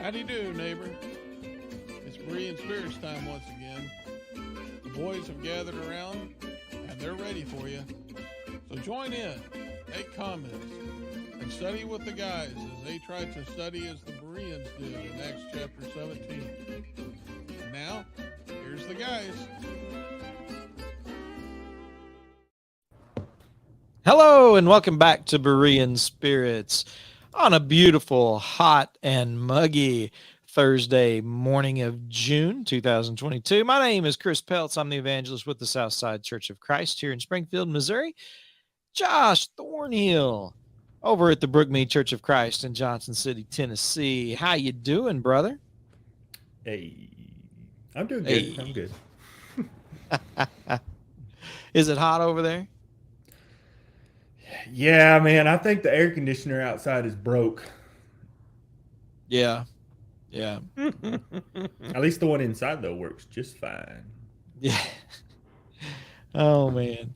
How do you do, neighbor? It's Berean Spirits time once again. The boys have gathered around, and they're ready for you. So join in, make comments, and study with the guys as they try to study as the Bereans did in Acts chapter 17. And now, here's the guys. Hello and welcome back to Berean Spirits on a beautiful, hot, and muggy Thursday morning of June 2022. My name is Chris Peltz. I'm the evangelist with the Southside Church of Christ here in Springfield, Missouri. Josh Thornhill over at the Brookmead Church of Christ in Johnson City, Tennessee. How you doing, brother? Hey, I'm doing good. I'm good. Is it hot over there? Yeah, man, I think the air conditioner outside is broke. Yeah. At least the one inside, though, works just fine. Yeah. Oh, man.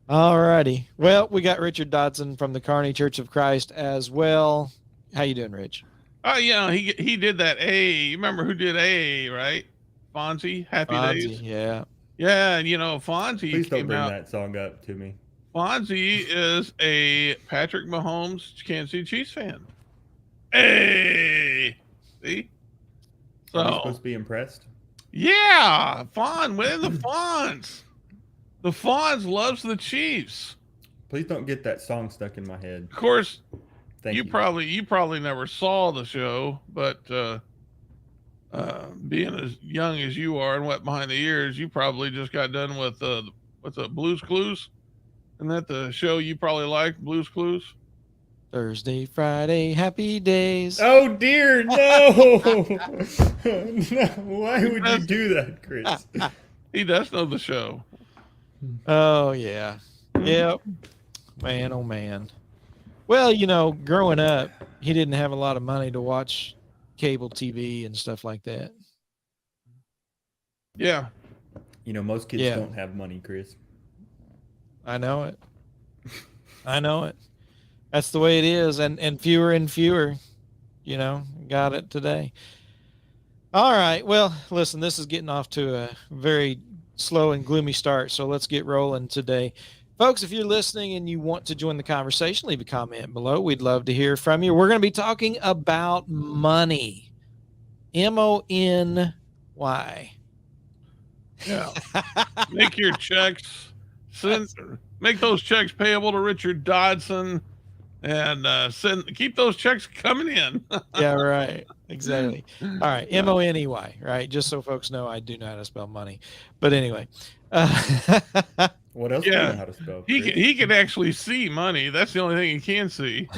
All righty. Well, we got Richard Dodson from the Kearney Church of Christ as well. How you doing, Rich? Oh, he did that A. You remember who did A, right? Fonzie, Happy Days. Yeah. Yeah, and Fonzie Please don't came bring out. that song up to me. Fonzie is a Patrick Mahomes Kansas City Chiefs fan. Hey, see? So, Are you supposed to be impressed? Yeah, Fonz, win the Fonz. The Fonz loves the Chiefs. Please don't get that song stuck in my head. Of course, Thank you. you probably never saw the show, but being as young as you are and wet behind the ears, you probably just got done with what's the Blues Clues? Isn't that the show you probably liked, Blues Clues? Thursday, Friday, happy days. Oh, dear, no. No, why would you do that, Chris? He does know the show. Oh, yeah. Yep. Man, oh, man. Well, growing up, he didn't have a lot of money to watch cable TV and stuff like that. Yeah. Most kids don't have money, Chris. I know it. That's the way it is. And fewer, got it today. All right. Well, listen, this is getting off to a very slow and gloomy start. So let's get rolling today. Folks, if you're listening and you want to join the conversation, leave a comment below. We'd love to hear from you. We're going to be talking about money. M-O-N-Y. Yeah. Make your checks. Make those checks payable to Richard Dodson, and keep those checks coming in. Yeah, right. Exactly. All right. M-O-N-E-Y, right? Just so folks know, I do know how to spell money. But anyway. What else do you know how to spell? He can actually see money. That's the only thing he can see.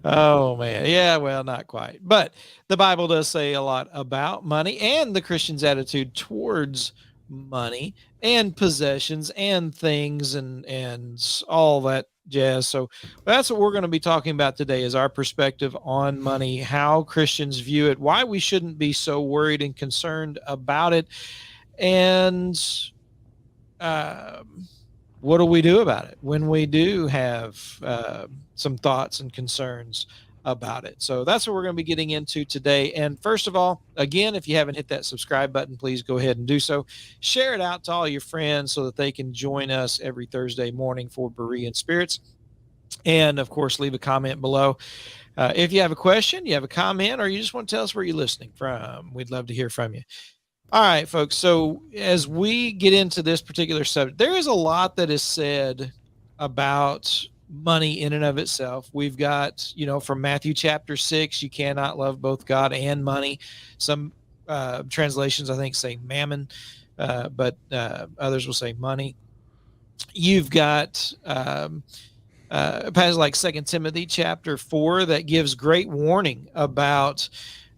Oh, man. Yeah, well, not quite. But the Bible does say a lot about money and the Christian's attitude towards money and possessions and things and all that jazz. So that's what we're going to be talking about today, is our perspective on money, how Christians view it, why we shouldn't be so worried and concerned about it, and what do we do about it when we do have some thoughts and concerns about it. So that's what we're going to be getting into today. And first of all, again, if you haven't hit that subscribe button, please go ahead and do so. Share it out to all your friends so that they can join us every Thursday morning for Berean Spirits. And of course, leave a comment below. If you have a question, you have a comment, or you just want to tell us where you're listening from, we'd love to hear from you. All right, folks. So as we get into this particular subject, there is a lot that is said about money in and of itself. We've got, from Matthew chapter 6, you cannot love both God and money. Some translations, I think, say mammon, but others will say money. You've got a passage like 2 Timothy chapter 4 that gives great warning about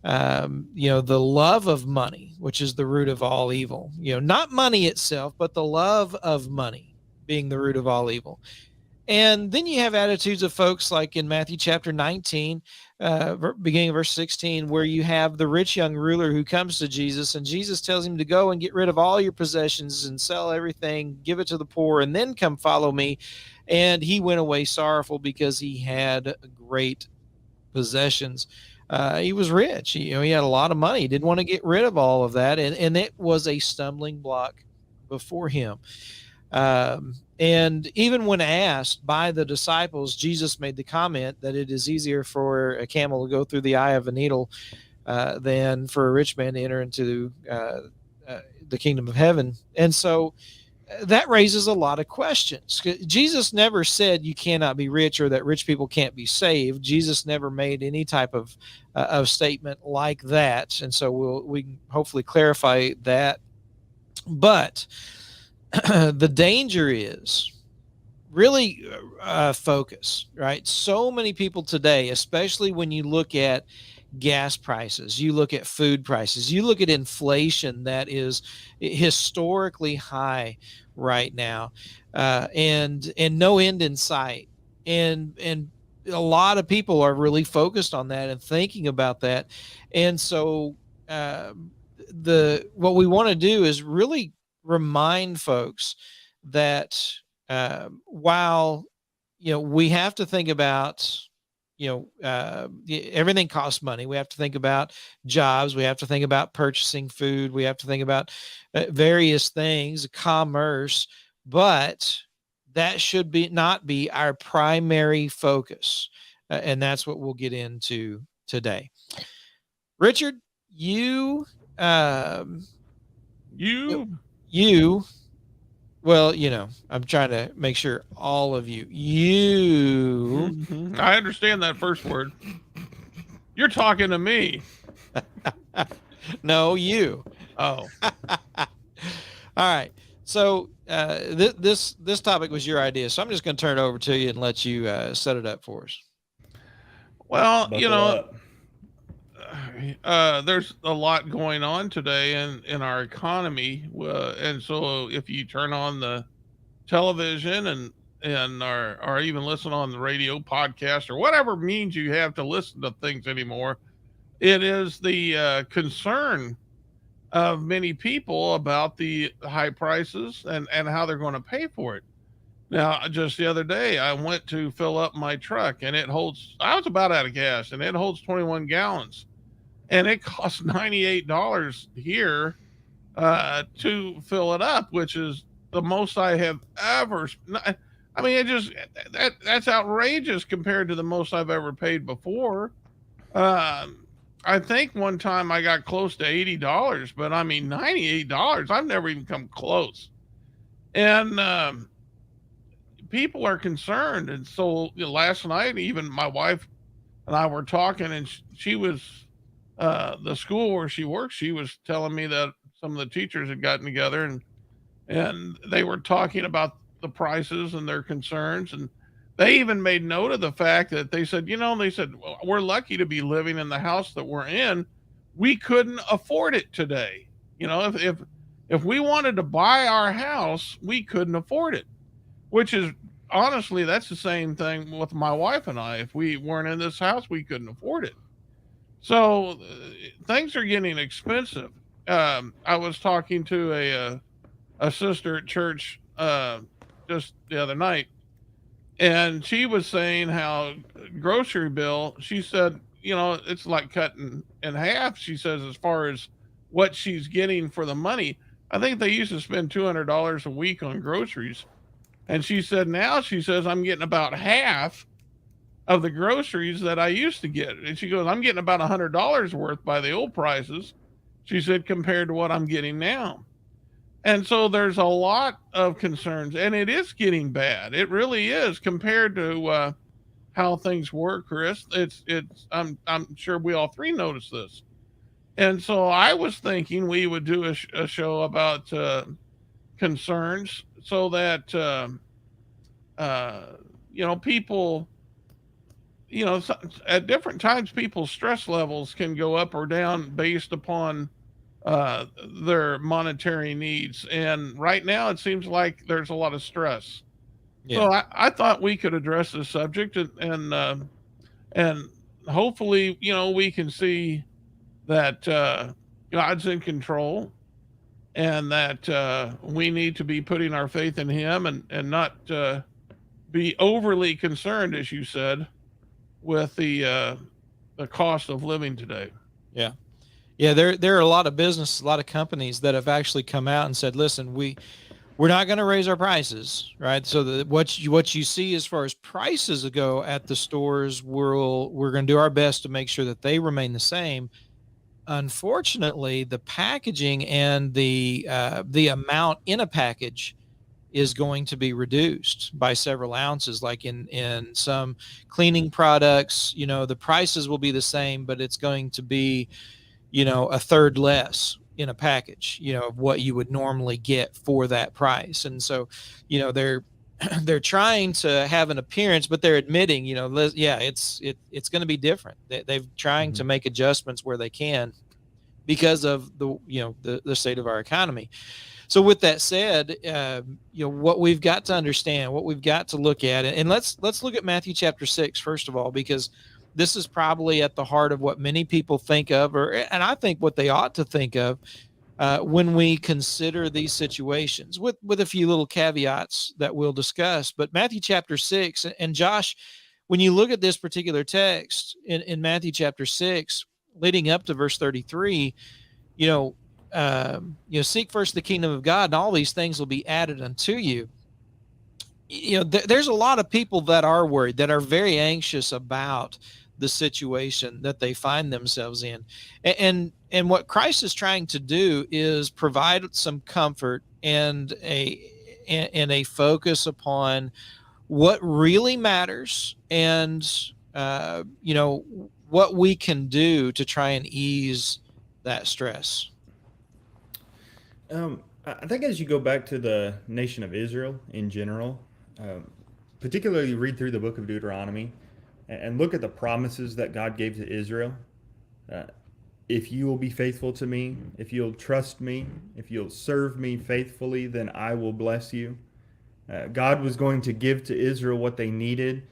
the love of money, which is the root of all evil. Not money itself, but the love of money being the root of all evil. And then you have attitudes of folks like in Matthew chapter 19, beginning of verse 16, where you have the rich young ruler who comes to Jesus, and Jesus tells him to go and get rid of all your possessions and sell everything, give it to the poor, and then come follow me. And he went away sorrowful because he had great possessions. He was rich. He had a lot of money. He didn't want to get rid of all of that, and it was a stumbling block before him. And even when asked by the disciples, Jesus made the comment that it is easier for a camel to go through the eye of a needle than for a rich man to enter into the kingdom of heaven. And so that raises a lot of questions. Jesus never said you cannot be rich or that rich people can't be saved. Jesus never made any type of statement like that. And so we can hopefully clarify that. But the danger is really focus, right? So many people today, especially when you look at gas prices, you look at food prices, you look at inflation that is historically high right now, and no end in sight, and a lot of people are really focused on that and thinking about that. And so what we want to do is really remind folks that while we have to think about everything costs money. We have to think about jobs. We have to think about purchasing food. We have to think about various things, commerce, but that should not be our primary focus. And that's what we'll get into today. Richard, you, well, I'm trying to make sure all of you. I understand that first word. You're talking to me. No, you. Oh. All right. So this topic was your idea, so I'm just going to turn it over to you and let you set it up for us. Well, Buckle up. There's a lot going on today in our economy, and so if you turn on the television or even listen on the radio, podcast, or whatever means you have to listen to things anymore, it is the concern of many people about the high prices and how they're going to pay for it. Now, just the other day, I went to fill up my truck, and I was about out of gas, and it holds 21 gallons. And it costs $98 here to fill it up, which is the most I have ever. I mean, that's outrageous compared to the most I've ever paid before. I think one time I got close to $80, but I mean $98. I've never even come close. And people are concerned, and so last night, even my wife and I were talking, and she was. The school where she works, she was telling me that some of the teachers had gotten together and they were talking about the prices and their concerns. And they even made note of the fact that they said, well, we're lucky to be living in the house that we're in. We couldn't afford it today. If we wanted to buy our house, we couldn't afford it, which is honestly, that's the same thing with my wife and I. If we weren't in this house, we couldn't afford it. So things are getting expensive. I was talking to a sister at church just the other night, and she was saying how grocery bill. She said, it's like cutting in half. She says as far as what she's getting for the money. I think they used to spend $200 a week on groceries, and she said now she says I'm getting about half of the groceries that I used to get. And she goes, I'm getting about $100 worth by the old prices. She said, compared to what I'm getting now. And so there's a lot of concerns, and it is getting bad. It really is compared to how things were, Chris. I'm sure we all three noticed this. And so I was thinking we would do a show about concerns so that, people, at different times, people's stress levels can go up or down based upon their monetary needs. And right now, it seems like there's a lot of stress. Yeah. So I thought we could address this subject and hopefully, we can see that God's in control and that we need to be putting our faith in Him and not be overly concerned, as you said, with the the cost of living today. Yeah. Yeah, there are a lot of businesses, a lot of companies that have actually come out and said, "Listen, we're not going to raise our prices," right? So what you see as far as prices go at the stores, we're going to do our best to make sure that they remain the same. Unfortunately, the packaging and the amount in a package is going to be reduced by several ounces. Like in some cleaning products, the prices will be the same, but it's going to be a third less in a package, of what you would normally get for that price. And so, they're they're trying to have an appearance, but they're admitting, yeah, it's going to be different. They've trying to make adjustments where they can because of the state of our economy. So with that said, what we've got to understand, what we've got to look at, and let's look at Matthew chapter 6 first of all, because this is probably at the heart of what many people think of, and I think what they ought to think of when we consider these situations, with a few little caveats that we'll discuss. But Matthew chapter 6, and Josh, when you look at this particular text in Matthew chapter 6, leading up to verse 33, seek first the kingdom of God, and all these things will be added unto you. There's a lot of people that are worried, that are very anxious about the situation that they find themselves in. And what Christ is trying to do is provide some comfort and a focus upon what really matters, and what we can do to try and ease that stress. I think as you go back to the nation of Israel in general, particularly read through the book of Deuteronomy and look at the promises that God gave to Israel. If you will be faithful to me, if you'll trust me, if you'll serve me faithfully, then I will bless you. God was going to give to Israel what they needed.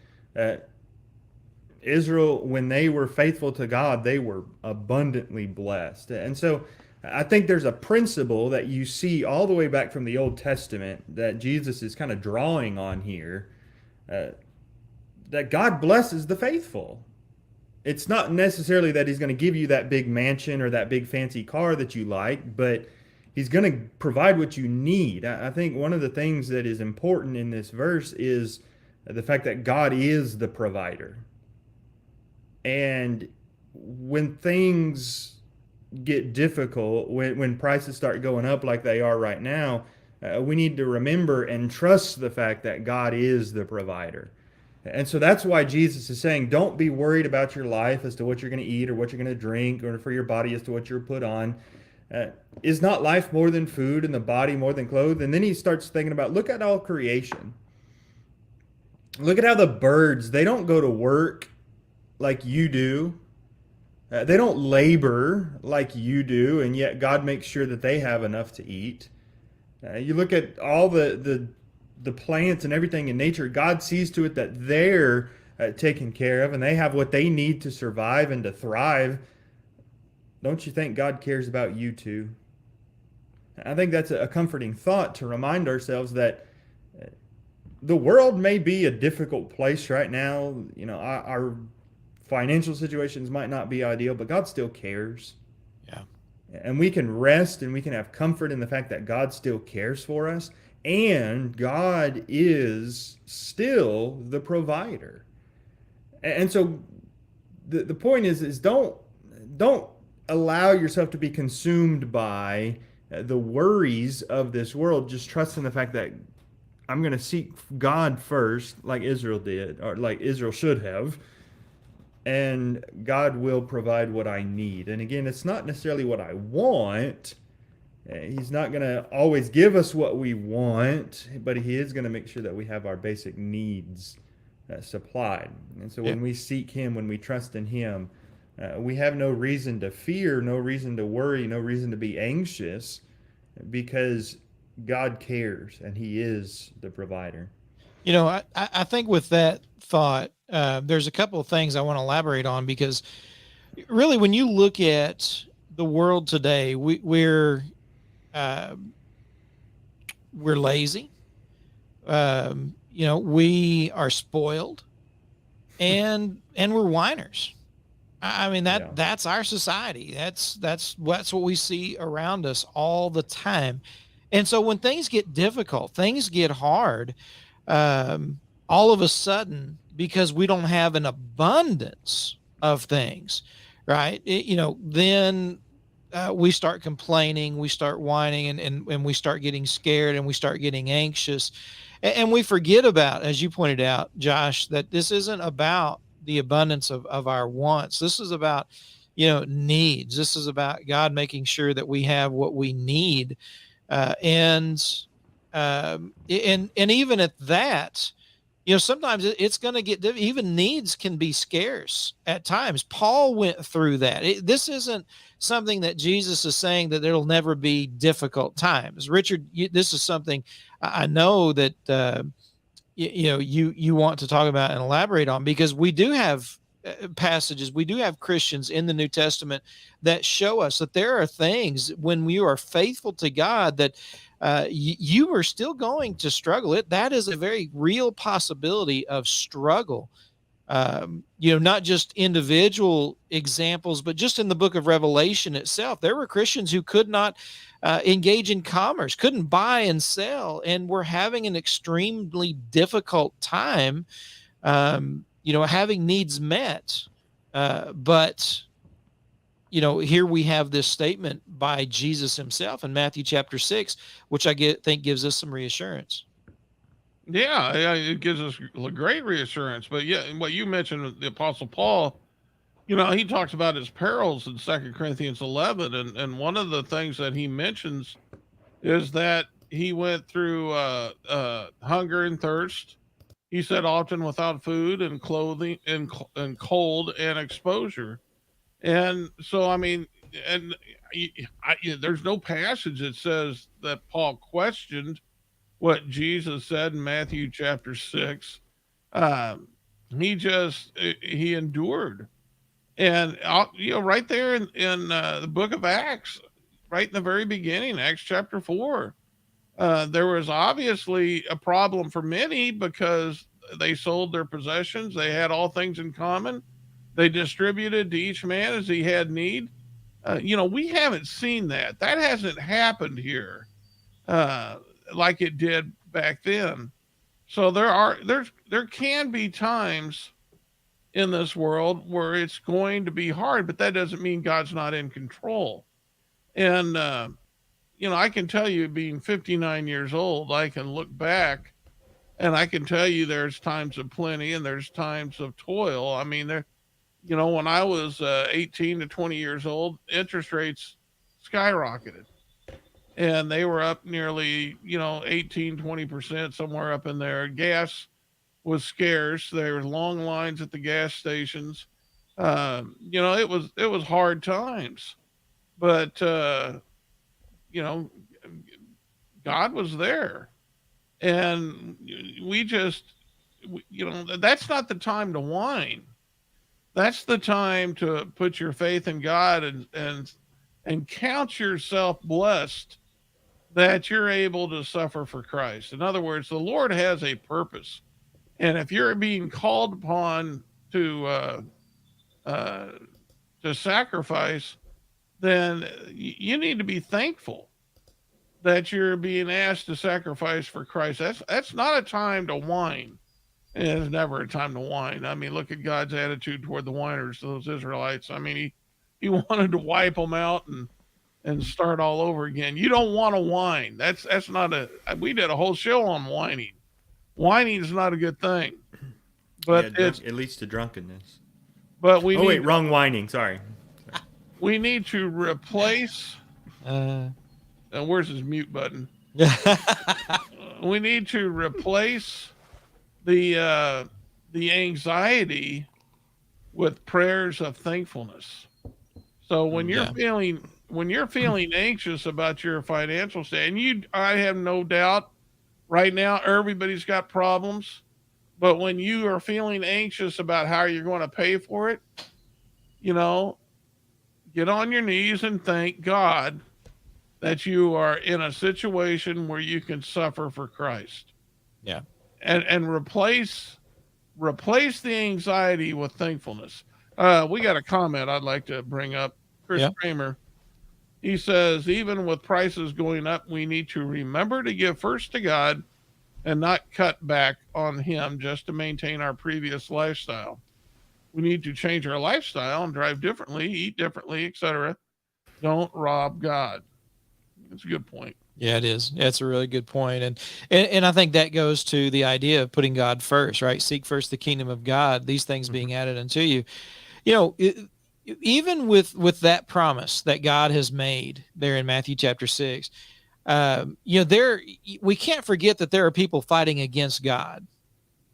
Israel, when they were faithful to God, they were abundantly blessed. And so I think there's a principle that you see all the way back from the Old Testament that Jesus is kind of drawing on here, that God blesses the faithful. It's not necessarily that he's going to give you that big mansion or that big fancy car that you like, but he's going to provide what you need. I think one of the things that is important in this verse is the fact that God is the provider. And when things get difficult, when prices start going up like they are right now, we need to remember and trust the fact that God is the provider. And so that's why Jesus is saying, don't be worried about your life as to what you're going to eat or what you're going to drink, or for your body as to what you're put on. Is not life more than food and the body more than clothes? And then he starts thinking about, look at all creation. Look at how the birds, they don't go to work like you do. They don't labor like you do, and yet God makes sure that they have enough to eat. You look at all the plants and everything in nature. God sees to it that they're taken care of, and they have what they need to survive and to thrive. Don't you think God cares about you too? I think that's a comforting thought to remind ourselves that the world may be a difficult place right now. Our financial situations might not be ideal, but God still cares. Yeah. And we can rest and we can have comfort in the fact that God still cares for us, and God is still the provider. And so the point is don't allow yourself to be consumed by the worries of this world. Just trust in the fact that I'm going to seek God first, like Israel did, or like Israel should have, and God will provide what I need. And again, it's not necessarily what I want. He's not going to always give us what we want, but he is going to make sure that we have our basic needs supplied. And so when we seek him, when we trust in him, we have no reason to fear, no reason to worry, no reason to be anxious, because God cares and he is the provider. I think with that thought, there's a couple of things I want to elaborate on, because really when you look at the world today, we're lazy. We are spoiled, and we're whiners. I mean, Yeah. that's our society. That's what we see around us all the time. And so when things get difficult, things get hard, all of a sudden, because we don't have an abundance of things, right? Then we start complaining, we start whining, and we start getting scared, and we start getting anxious. And we forget about, as you pointed out, Josh, that this isn't about the abundance of our wants. This is about, needs. This is about God making sure that we have what we need. And even at that, sometimes it's going to get even needs can be scarce at times. Paul went through that. This isn't something that Jesus is saying that there'll never be difficult times. Richard, this is something I know that you want to talk about and elaborate on, because we do have passages, we do have Christians in the New Testament that show us that there are things when we are faithful to God that you are still going to struggle. That is a very real possibility of struggle. Not just individual examples, but just in the book of Revelation itself, there were Christians who could not engage in commerce, couldn't buy and sell, and were having an extremely difficult time, having needs met. But here we have this statement by Jesus himself in Matthew chapter 6, which I think gives us some reassurance. Yeah, it gives us great reassurance. But yeah, what you mentioned, the Apostle Paul, he talks about his perils in 2 Corinthians 11, and one of the things that he mentions is that he went through hunger and thirst. He said often without food and clothing and cold and exposure. And so, I mean, and there's no passage that says that Paul questioned what Jesus said in Matthew chapter 6. Um, he endured. And, right there in the book of Acts, right in the very beginning, Acts chapter 4, there was obviously a problem for many because they sold their possessions. They had all things in common. They distributed to each man as he had need. We haven't seen that. That hasn't happened here uh, like it did back then. So there can be times in this world where it's going to be hard, but that doesn't mean God's not in control. And I can tell you, being 59 years old, I can look back and I can tell you there's times of plenty and there's times of toil. I mean, when I was 18 to 20 years old, interest rates skyrocketed and they were up nearly, 18, 20%, somewhere up in there. Gas was scarce. There were long lines at the gas stations. It was hard times, but, you know, God was there. And we just, that's not the time to whine. That's the time to put your faith in God and count yourself blessed that you're able to suffer for Christ. In other words, the Lord has a purpose, and if you're being called upon uh, to sacrifice, then you need to be thankful that you're being asked to sacrifice for Christ. That's not a time to whine. And it's never a time to whine. I mean, look at God's attitude toward the whiners, those Israelites. I mean, he wanted to wipe them out and start all over again. You don't want to whine. That's not a. We did a whole show on whining. Whining is not a good thing. But yeah, it leads to drunkenness. But wrong whining. Sorry. We need to replace. Where's his mute button? We need to replace the anxiety with prayers of thankfulness. So when you're feeling anxious about your financial state, and I have no doubt right now everybody's got problems, but when you are feeling anxious about how you're going to pay for it, get on your knees and thank God that you are in a situation where you can suffer for Christ. Yeah. And replace the anxiety with thankfulness. We got a comment I'd like to bring up. Chris Yeah. Kramer. He says, even with prices going up, we need to remember to give first to God and not cut back on Him just to maintain our previous lifestyle. We need to change our lifestyle and drive differently, eat differently, etc. Don't rob God. That's a good point. Yeah, it is. That's a really good point. And I think that goes to the idea of putting God first, right? Seek first the kingdom of God, these things Mhm. being added unto you. You know, even with that promise that God has made there in Matthew chapter 6, you know, we can't forget that there are people fighting against God,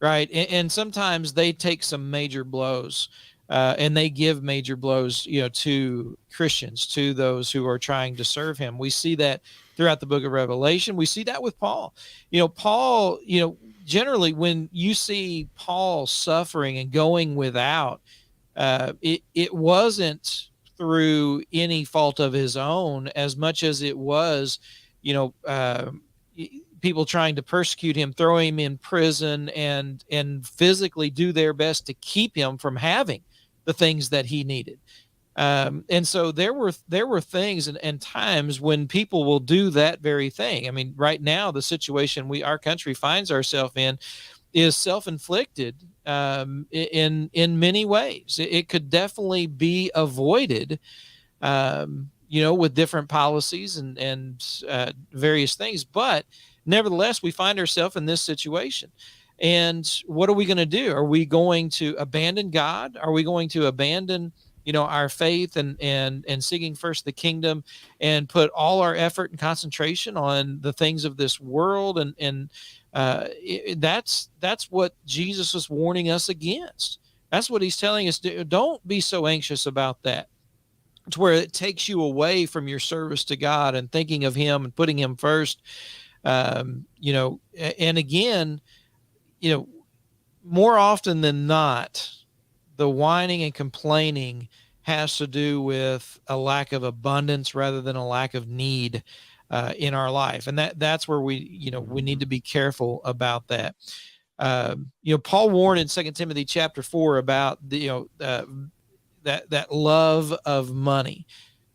right? And sometimes they take some major blows, and they give major blows, you know, to Christians, to those who are trying to serve Him. We see that throughout the book of Revelation. We see that with Paul. You know, Paul, you know, generally when you see Paul suffering and going without, it wasn't through any fault of his own as much as it was, you know, people trying to persecute him, throw him in prison, and physically do their best to keep him from having the things that he needed. And so there were things and times when people will do that very thing. I mean, right now the situation our country finds ourselves in is self-inflicted, in many ways. It could definitely be avoided, you know, with different policies and various things. But nevertheless, we find ourselves in this situation. And what are we going to do? Are we going to abandon God? Are we going to abandon, you know, our faith and seeking first the kingdom and put all our effort and concentration on the things of this world? That's what Jesus is warning us against. That's what He's telling us. Don't be so anxious about that, to where it takes you away from your service to God and thinking of Him and putting Him first. You know, and again, you know, more often than not, the whining and complaining has to do with a lack of abundance rather than a lack of need in our life, and that's where we need to be careful about that. You know, Paul warned in 2 Timothy chapter 4 about that love of money,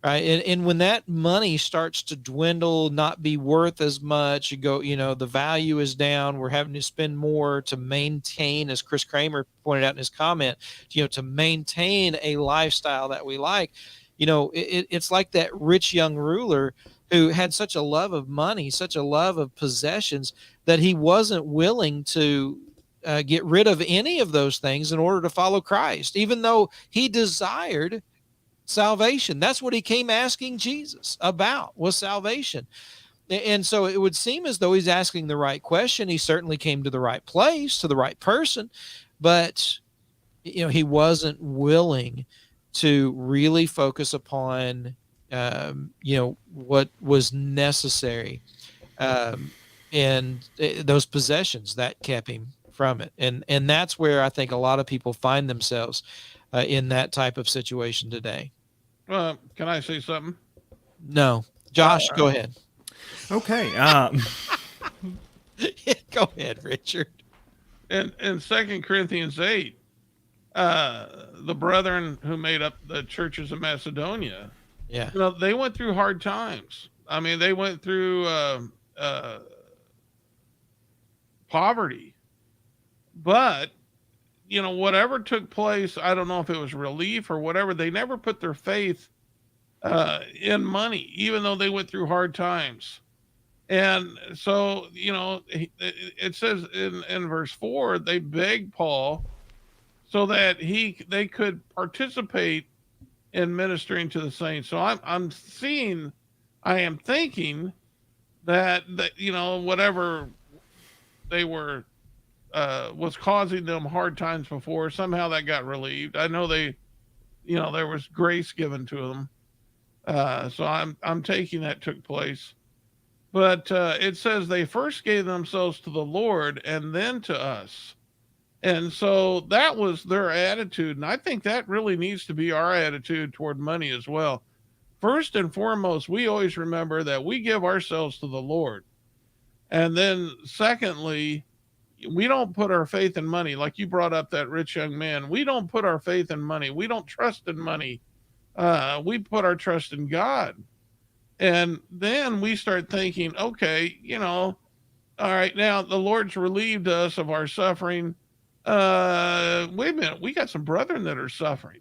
right? And when that money starts to dwindle, not be worth as much, the value is down. We're having to spend more to maintain, as Chris Kramer pointed out in his comment, to maintain a lifestyle that we like. It's like that rich young ruler who had such a love of money, such a love of possessions, that he wasn't willing to get rid of any of those things in order to follow Christ, even though he desired salvation. That's what he came asking Jesus about, was salvation. And so it would seem as though he's asking the right question. He certainly came to the right place, to the right person, but he wasn't willing to really focus upon what was necessary, and those possessions that kept him from it. And that's where I think a lot of people find themselves in that type of situation today. Can I say something? No, Josh, go ahead. Okay. Go ahead, Richard. In 2 Corinthians 8, the brethren who made up the churches of Macedonia, they went through hard times. I mean, they went through poverty, but whatever took place, I don't know if it was relief or whatever, they never put their faith in money, even though they went through hard times. And so, it says in verse 4, they begged Paul so that they could participate in ministering to the saints. So I am thinking that whatever they were was causing them hard times before, somehow that got relieved. I know there was grace given to them. So I'm taking that took place. But it says they first gave themselves to the Lord and then to us. And so that was their attitude. And I think that really needs to be our attitude toward money as well. First and foremost, we always remember that we give ourselves to the Lord. And then secondly, We don't put our faith in money. Like you brought up that rich young man. We don't put our faith in money. We don't trust in money. We put our trust in God. And then we start thinking, okay, all right, now the Lord's relieved us of our suffering. Wait a minute, we got some brethren that are suffering.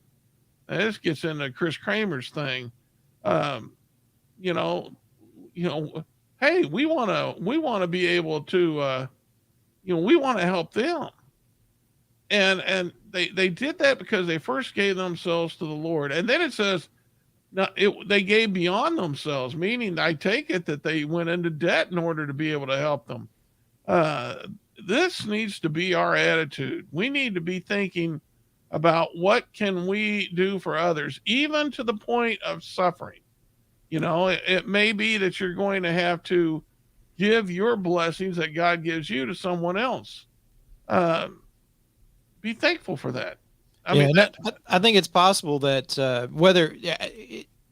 Now, this gets into Chris Kramer's thing. Um, you know, hey, we want to be able to, we want to help them, and they did that because they first gave themselves to the Lord, and then it says, no, they gave beyond themselves, meaning I take it that they went into debt in order to be able to help them. Uh, this needs to be our attitude. We need to be thinking about what can we do for others, even to the point of suffering. It may be that you're going to have to give your blessings that God gives you to someone else. Um, be thankful for that. I Yeah, mean, and I think it's possible that whether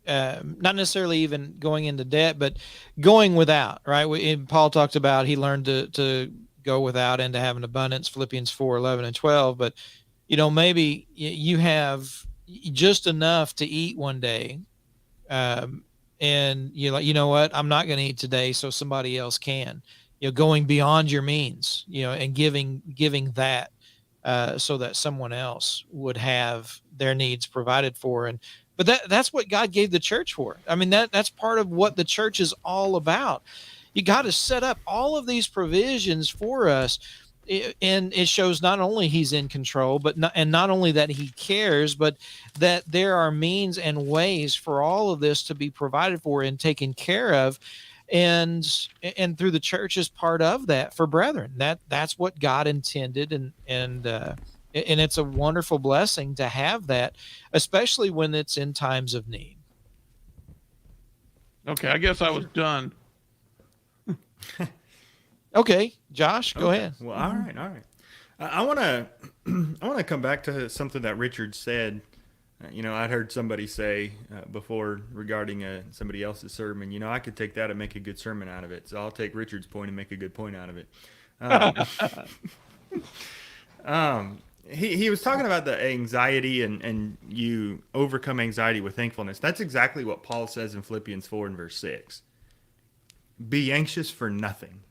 not necessarily even going into debt, but going without, right? And Paul talked about he learned to go without and to have an abundance, Philippians 4:11 and 12. But maybe you have just enough to eat one day, and you're like, you know what, I'm not going to eat today, so somebody else can. Going beyond your means, and giving that. So that someone else would have their needs provided for. But that's what God gave the church for. I mean, that's part of what the church is all about. You got to set up all of these provisions for us. And it shows not only he's in control, but not only that he cares, but that there are means and ways for all of this to be provided for and taken care of. And through the church is part of that for brethren. That's what God intended, and it's a wonderful blessing to have that, especially when it's in times of need. okay, I guess I was done. Okay, Josh, go ahead. Well, all right. I want to I want to come back to something that Richard said. I'd heard somebody say before regarding somebody else's sermon. I could take that and make a good sermon out of it. So I'll take Richard's point and make a good point out of it. He was talking about the anxiety and you overcome anxiety with thankfulness. That's exactly what Paul says in Philippians 4:6. Be anxious for nothing,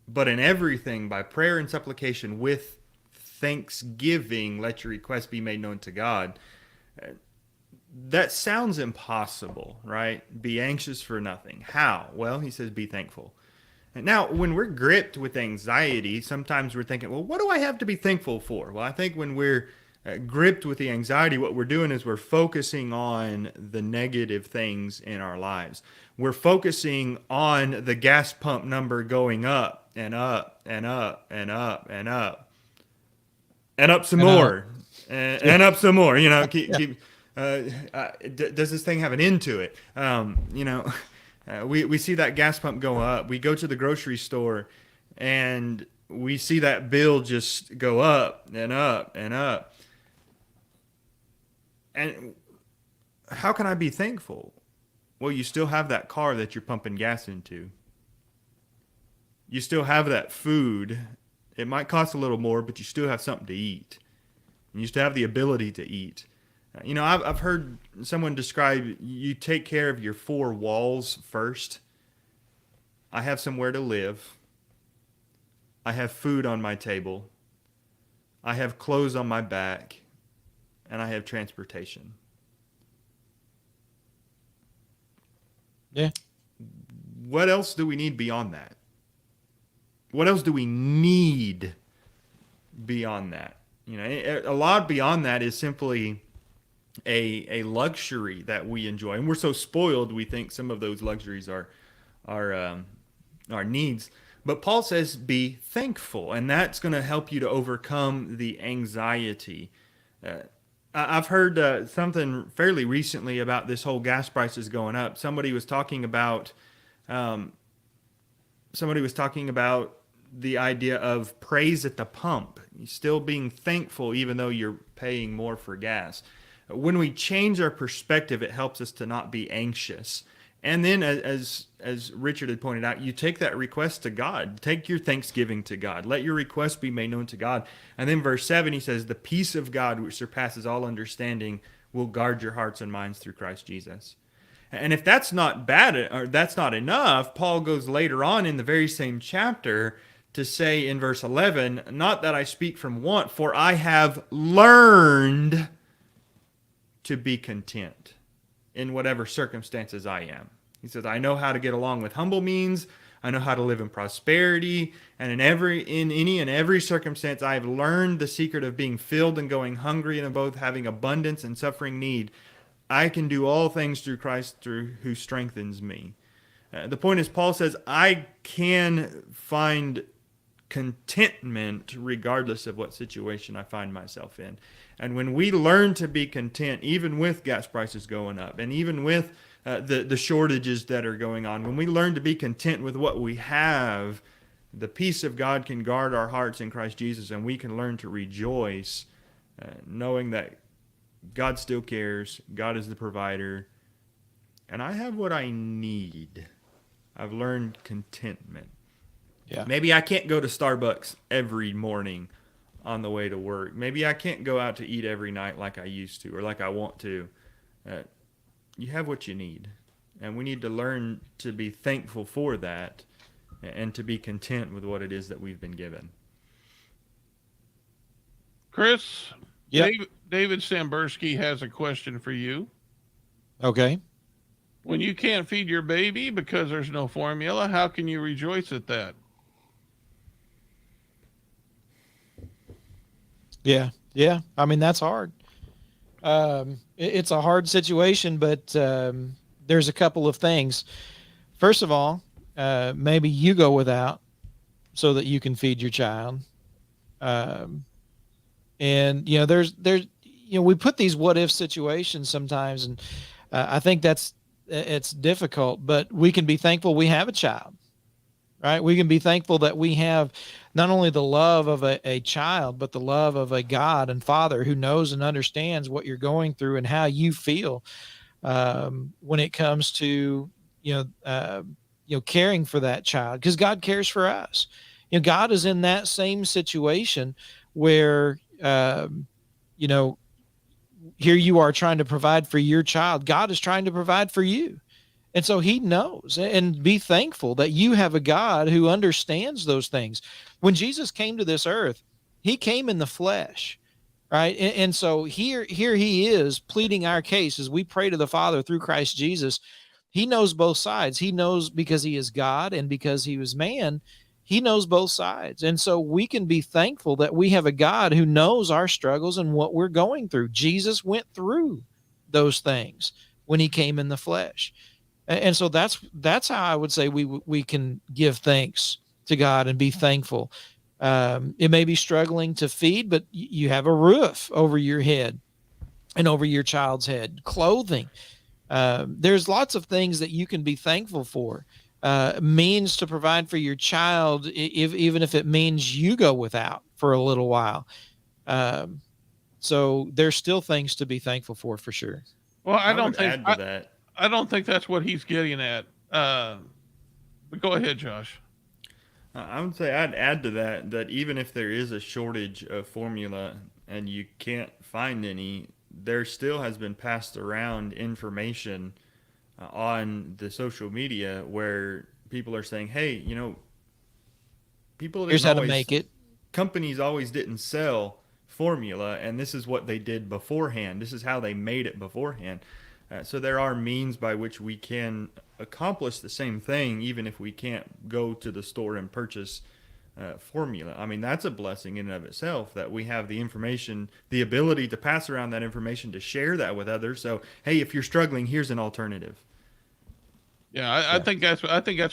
but in everything by prayer and supplication with thanksgiving, let your requests be made known to God. That sounds impossible, right? Be anxious for nothing. How? Well, he says, be thankful. And now, when we're gripped with anxiety, sometimes we're thinking, well, what do I have to be thankful for? Well, I think when we're gripped with the anxiety, what we're doing is we're focusing on the negative things in our lives. We're focusing on the gas pump number going up and up and up and up and up. And up some more, and up some more. Keep. Does this thing have an end to it? We see that gas pump go up. We go to the grocery store, and we see that bill just go up and up and up. And how can I be thankful? Well, you still have that car that you're pumping gas into. You still have that food. It might cost a little more, but you still have something to eat. And you still have the ability to eat. I've heard someone describe you take care of your four walls first. I have somewhere to live. I have food on my table. I have clothes on my back. And I have transportation. Yeah. What else do we need beyond that? What else do we need beyond that? A lot beyond that is simply a luxury that we enjoy, and we're so spoiled we think some of those luxuries are our needs. But Paul says, be thankful, and that's going to help you to overcome the anxiety. I've heard something fairly recently about this whole gas prices going up. Somebody was talking about the idea of praise at the pump. You're still being thankful even though you're paying more for gas. When we change our perspective, it helps us to not be anxious. And then, as Richard had pointed out, you take that request to God. Take your thanksgiving to God. Let your request be made known to God. And then verse 7, he says, the peace of God, which surpasses all understanding, will guard your hearts and minds through Christ Jesus. And if that's not bad, or that's not enough, Paul goes later on in the very same chapter to say in verse 11, not that I speak from want, for I have learned to be content in whatever circumstances I am. He says, I know how to get along with humble means. I know how to live in prosperity. And in any and every circumstance, I have learned the secret of being filled and going hungry, and of both having abundance and suffering need. I can do all things through Christ who strengthens me. The point is, Paul says, I can find contentment regardless of what situation I find myself in. And when we learn to be content, even with gas prices going up, and even with the shortages that are going on, when we learn to be content with what we have, the peace of God can guard our hearts in Christ Jesus, and we can learn to rejoice, knowing that God still cares, God is the provider, and I have what I need. I've learned contentment. Yeah. Maybe I can't go to Starbucks every morning on the way to work. Maybe I can't go out to eat every night like I used to or like I want to. You have what you need. And we need to learn to be thankful for that and to be content with what it is that we've been given. Chris, Yep. David Sambursky has a question for you. Okay. When you can't feed your baby because there's no formula, how can you rejoice at that? Yeah. Yeah. I mean, that's hard. It's a hard situation, but there's a couple of things. First of all, maybe you go without so that you can feed your child. And we put these what if situations sometimes, and I think it's difficult, but we can be thankful we have a child, right? We can be thankful that we have not only the love of a child, but the love of a God and Father who knows and understands what you're going through and how you feel when it comes to caring for that child, because God cares for us. God is in that same situation where here you are trying to provide for your child. God is trying to provide for you. And so he knows, and be thankful that you have a God who understands those things. When Jesus came to this earth, he came in the flesh, right? And so here he is pleading our case as we pray to the Father through Christ Jesus. He knows both sides. He knows because he is God and because he was man, he knows both sides. And so we can be thankful that we have a God who knows our struggles and what we're going through. Jesus went through those things when he came in the flesh. And so that's how I would say we can give thanks to God and be thankful. It may be struggling to feed, but you have a roof over your head and over your child's head, clothing. There's lots of things that you can be thankful for. Means to provide for your child, even if it means you go without for a little while. So there's still things to be thankful for sure. Well, I don't think add to that. I don't think that's what he's getting at. But go ahead, Josh. I would say I'd add to that even if there is a shortage of formula and you can't find any, there still has been passed around information on the social media where people are saying, hey, people Here's how to make it. Companies always didn't sell formula, and this is what they did beforehand. This is how they made it beforehand. So there are means by which we can accomplish the same thing, even if we can't go to the store and purchase formula. I mean, that's a blessing in and of itself that we have the information, the ability to pass around that information, to share that with others. So, hey, if you're struggling, here's an alternative. Yeah, I think that's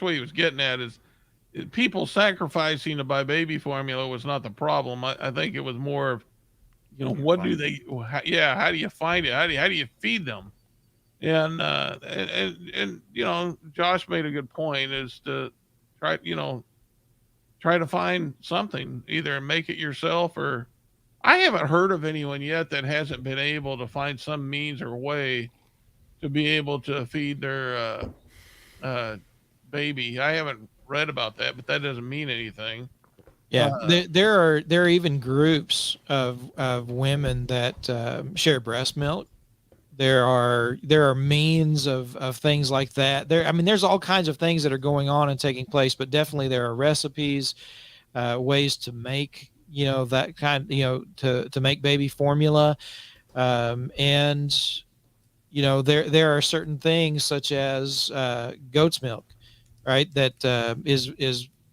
what he was getting at is people sacrificing to buy baby formula was not the problem. I think it was more of, what do they? How do you find it? How do you feed them? And Josh made a good point is to try to find something, either make it yourself, or I haven't heard of anyone yet that hasn't been able to find some means or way to be able to feed their uh, baby. I haven't read about that, but that doesn't mean anything. Yeah, Uh, there are even groups of women that share breast milk. There are means of things like that. There, I mean, there's all kinds of things that are going on and taking place, but definitely there are recipes, ways to make that kind, to make baby formula, and there are certain things such as goat's milk, right? That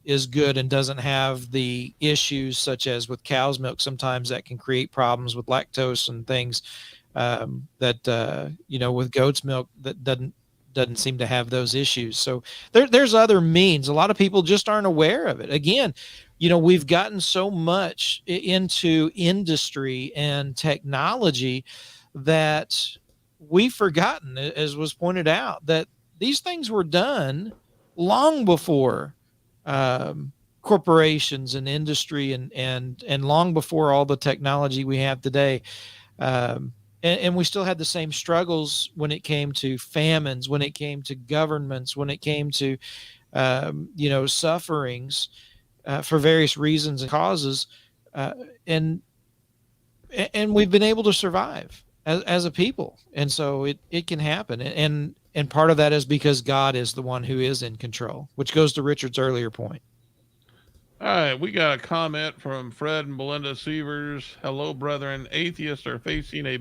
is good and doesn't have the issues such as with cow's milk. Sometimes that can create problems with lactose and things that with goat's milk that doesn't seem to have those issues. So there's other means. A lot of people just aren't aware of it. Again, we've gotten so much into industry and technology that we've forgotten, as was pointed out, that these things were done long before corporations and industry and long before all the technology we have today. um, and we still had the same struggles when it came to famines, when it came to governments, when it came to sufferings for various reasons and causes, uh, and and we've been able to survive as a people. And so it can happen, and part of that is because God is the one who is in control, which goes to Richard's earlier point. all right, we got a comment from Fred and Belinda Sievers. Hello, brethren. Atheists are facing a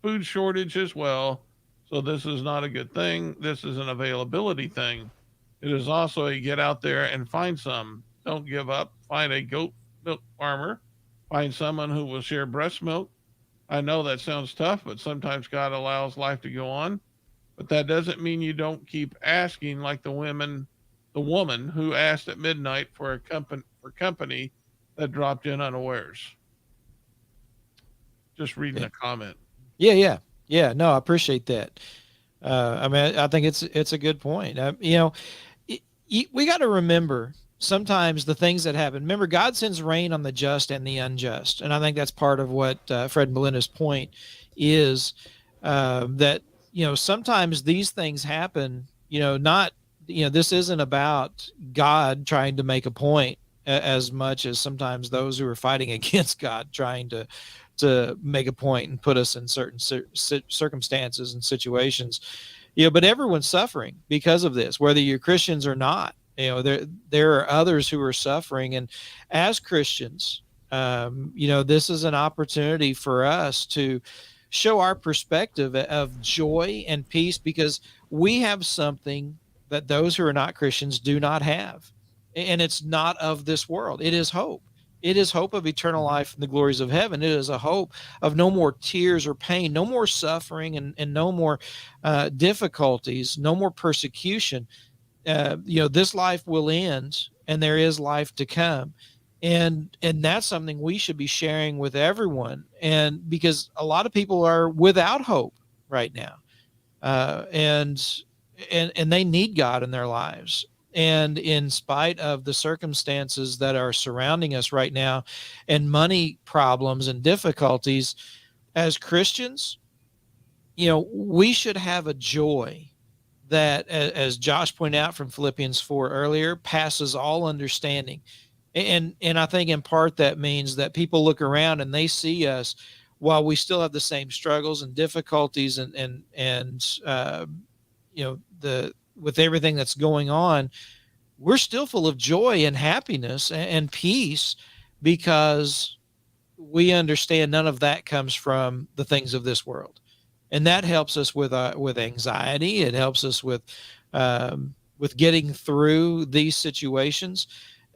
food shortage as well, so this is not a good thing. This is an availability thing. It is also a get out there and find some. Don't give up. Find a goat milk farmer. Find someone who will share breast milk. I know that sounds tough, but sometimes God allows life to go on. But that doesn't mean you don't keep asking, like the woman who asked at midnight for company that dropped in unawares. Just reading Yeah, a comment. yeah. No, I appreciate that. I mean, I think it's a good point. We got to remember sometimes the things that happen. Remember, God sends rain on the just and the unjust, and I think that's part of what Fred and Belinda's point is, that sometimes these things happen. Not this isn't about God trying to make a point as much as sometimes those who are fighting against God trying to make a point and put us in certain circumstances and situations. But everyone's suffering because of this, whether you're Christians or not. There are others who are suffering, and as Christians, this is an opportunity for us to show our perspective of joy and peace, because we have something that those who are not Christians do not have, and it's not of this world. It is hope. It is hope of eternal life and the glories of heaven. It is a hope of no more tears or pain, no more suffering, and no more difficulties, no more persecution. This life will end, and there is life to come, and that's something we should be sharing with everyone. And because a lot of people are without hope right now, and they need God in their lives. And in spite of the circumstances that are surrounding us right now, and money problems and difficulties, as Christians, we should have a joy that, as Josh pointed out from Philippians 4 earlier, passes all understanding. And I think in part that means that people look around and they see us, while we still have the same struggles and difficulties, and the with everything that's going on, we're still full of joy and happiness and peace, because we understand none of that comes from the things of this world. And that helps us with anxiety. It helps us with getting through these situations,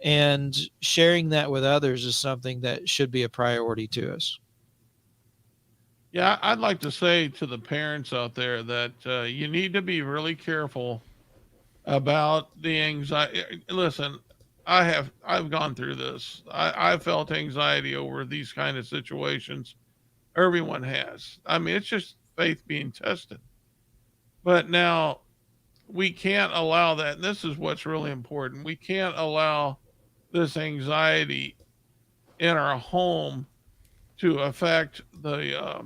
and sharing that with others is something that should be a priority to us. Yeah, I'd like to say to the parents out there that you need to be really careful about the anxiety. Listen, I've gone through this. I've felt anxiety over these kind of situations. Everyone has. I mean, it's just faith being tested. But now we can't allow that. And this is what's really important. We can't allow this anxiety in our home to affect the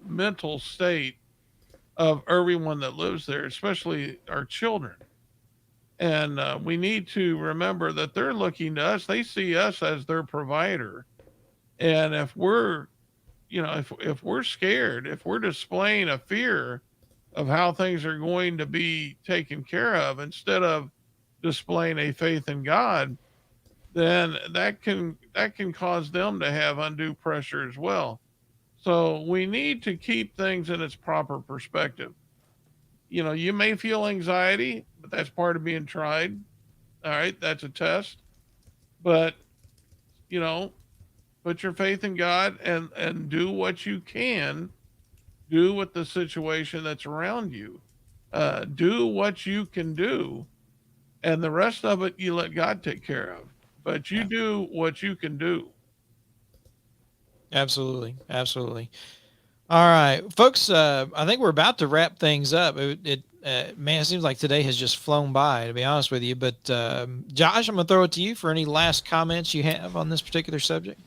mental state of everyone that lives there, especially our children. And we need to remember that they're looking to us. They see us as their provider. And if we're, if we're scared, if we're displaying a fear of how things are going to be taken care of instead of displaying a faith in God, then that can cause them to have undue pressure as well. So we need to keep things in its proper perspective. You may feel anxiety, but that's part of being tried. All right, that's a test. But you know, put your faith in God and do what you can do with the situation that's around you. Do what you can do, and the rest of it you let God take care of. But you Yeah, do what you can do. absolutely. Absolutely. All right, folks. I think we're about to wrap things up. Man, it seems like today has just flown by, to be honest with you. But Josh, I'm going to throw it to you for any last comments you have on this particular subject.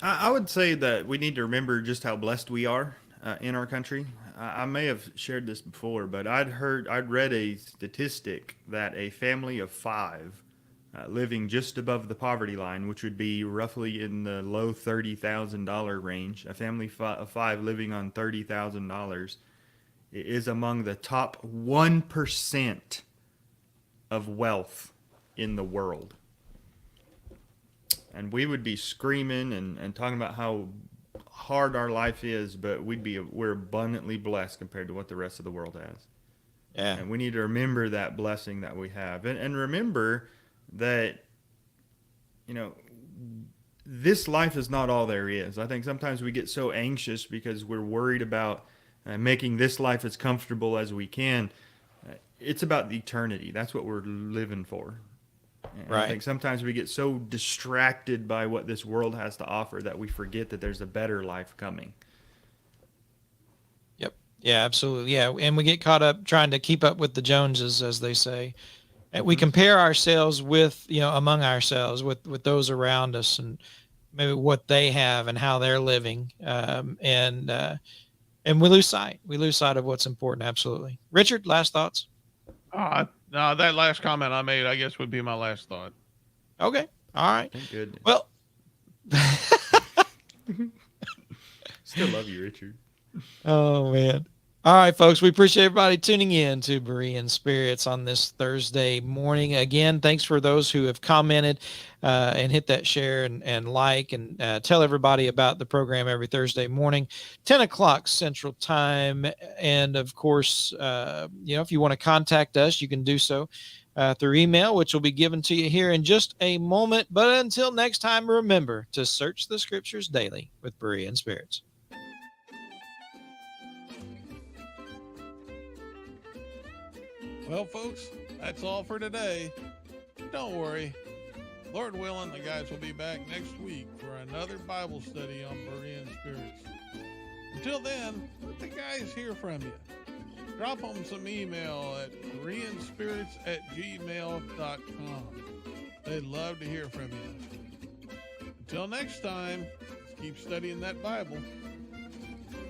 I would say that we need to remember just how blessed we are in our country. I may have shared this before, but I'd read a statistic that a family of five living just above the poverty line, which would be roughly in the low $30,000 range, a family of five living on $30,000 is among the top 1% of wealth in the world. And we would be screaming and talking about how hard our life is, but we're abundantly blessed compared to what the rest of the world has. Yeah. And we need to remember that blessing that we have, and remember that you know this life is not all there is. I think sometimes we get so anxious because we're worried about making this life as comfortable as we can. It's about the eternity. That's what we're living for. And I Right. think sometimes we get so distracted by what this world has to offer that we forget that there's a better life coming. Yep. Yeah, absolutely. Yeah. And we get caught up trying to keep up with the Joneses, as they say. And we Mm-hmm. compare ourselves with, among ourselves, with those around us, and maybe what they have and how they're living. And we lose sight. We lose sight of what's important. Absolutely. Richard, last thoughts? No, that last comment I made, I guess, would be my last thought. Okay. All right. Thank goodness. Well, Still love you, Richard. oh man. All right, folks. We appreciate everybody tuning in to Berean Spirits on this Thursday morning. Again, thanks for those who have commented and hit that share and like, and tell everybody about the program every Thursday morning, 10 o'clock Central Time. And of course, if you want to contact us, you can do so through email, which will be given to you here in just a moment. But until next time, remember to search the scriptures daily with Berean Spirits. Well, folks, that's all for today. Don't worry. Lord willing, the guys will be back next week for another Bible study on Berean Spirits. Until then, let the guys hear from you. Drop them some email at bereanspirits@gmail.com. They'd love to hear from you. Until next time, let's keep studying that Bible.